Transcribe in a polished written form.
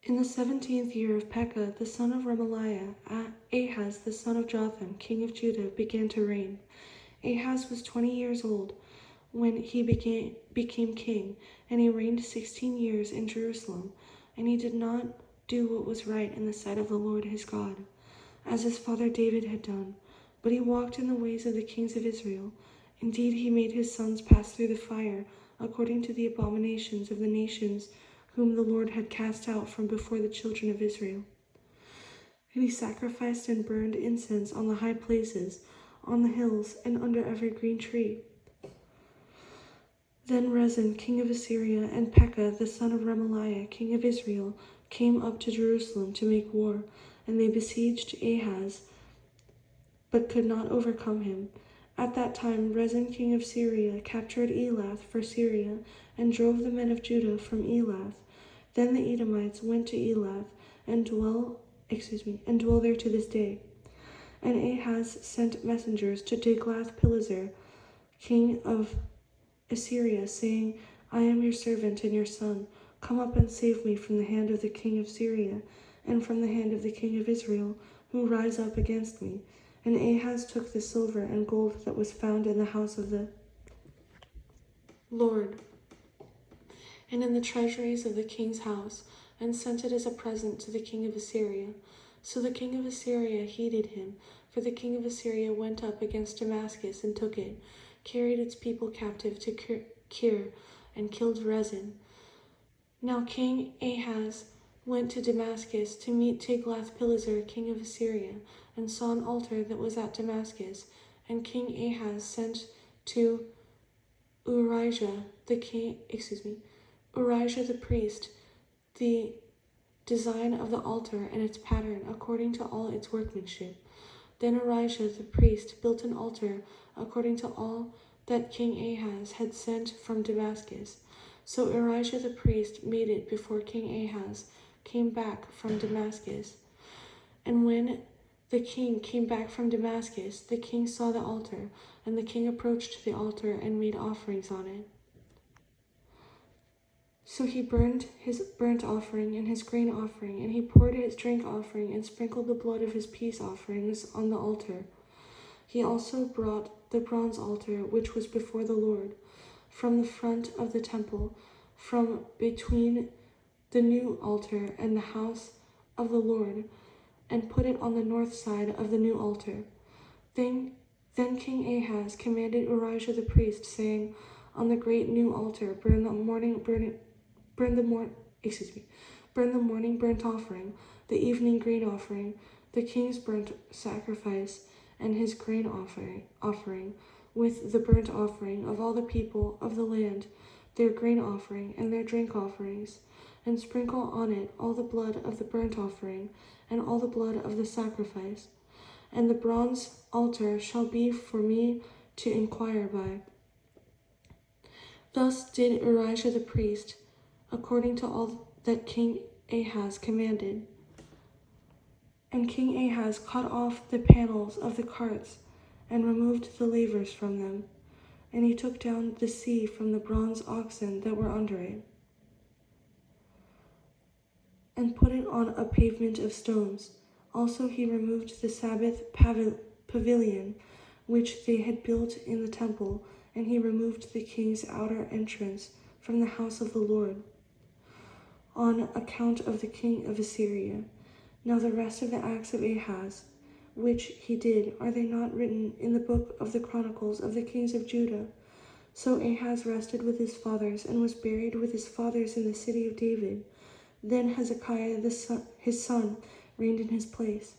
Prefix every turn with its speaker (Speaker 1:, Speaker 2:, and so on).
Speaker 1: In the 17th year of Pekah, the son of Remaliah, Ahaz, the son of Jotham, king of Judah, began to reign. Ahaz was 20 years old when he became king, and he reigned 16 years in Jerusalem. And he did not do what was right in the sight of the Lord his God, as his father David had done, but he walked in the ways of the kings of Israel. Indeed, he made his sons pass through the fire, according to the abominations of the nations whom the Lord had cast out from before the children of Israel. And he sacrificed and burned incense on the high places, on the hills, and under every green tree. Then Rezin, king of Assyria, and Pekah, the son of Remaliah, king of Israel, came up to Jerusalem to make war, and they besieged Ahaz, but could not overcome him. At that time Rezin, king of Syria, captured Elath for Syria, and drove the men of Judah from Elath. Then the Edomites went to Elath and dwell there to this day. And Ahaz sent messengers to Tiglath-Pileser, king of Assyria, saying, I am your servant and your son. Come up and save me from the hand of the king of Syria, and from the hand of the king of Israel, who rise up against me. And Ahaz took the silver and gold that was found in the house of the Lord, and in the treasuries of the king's house, and sent it as a present to the king of Assyria. So the king of Assyria heeded him, for the king of Assyria went up against Damascus and took it, carried its people captive to Kir, and killed Rezin. Now King Ahaz went to Damascus to meet Tiglath-Pileser, king of Assyria, and saw an altar that was at Damascus. And King Ahaz sent to Urijah the priest, the design of the altar and its pattern, according to all its workmanship. Then Urijah the priest built an altar according to all that King Ahaz had sent from Damascus. So Urijah the priest made it before King Ahaz came back from Damascus. And when the king came back from Damascus, the king saw the altar, and the king approached the altar and made offerings on it. So he burned his burnt offering and his grain offering, and he poured his drink offering and sprinkled the blood of his peace offerings on the altar. He also brought the bronze altar which was before the Lord, from the front of the temple, from between the new altar and the house of the Lord, and put it on the north side of the new altar. Then King Ahaz commanded Urijah the priest, saying, on the great new altar burn the morning burnt offering, the evening grain offering, the king's burnt sacrifice, and his grain offering, with the burnt offering of all the people of the land, their grain offering and their drink offerings, and sprinkle on it all the blood of the burnt offering and all the blood of the sacrifice. And the bronze altar shall be for me to inquire by. Thus did Urijah the priest, according to all that King Ahaz commanded. And King Ahaz cut off the panels of the carts and removed the lavers from them. And he took down the sea from the bronze oxen that were under it, and put it on a pavement of stones. Also he removed the Sabbath pavilion, which they had built in the temple, and he removed the king's outer entrance from the house of the Lord, on account of the king of Assyria. Now the rest of the acts of Ahaz, which he did, are they not written in the book of the Chronicles of the kings of Judah? So Ahaz rested with his fathers, and was buried with his fathers in the city of David. Then Hezekiah his son reigned in his place.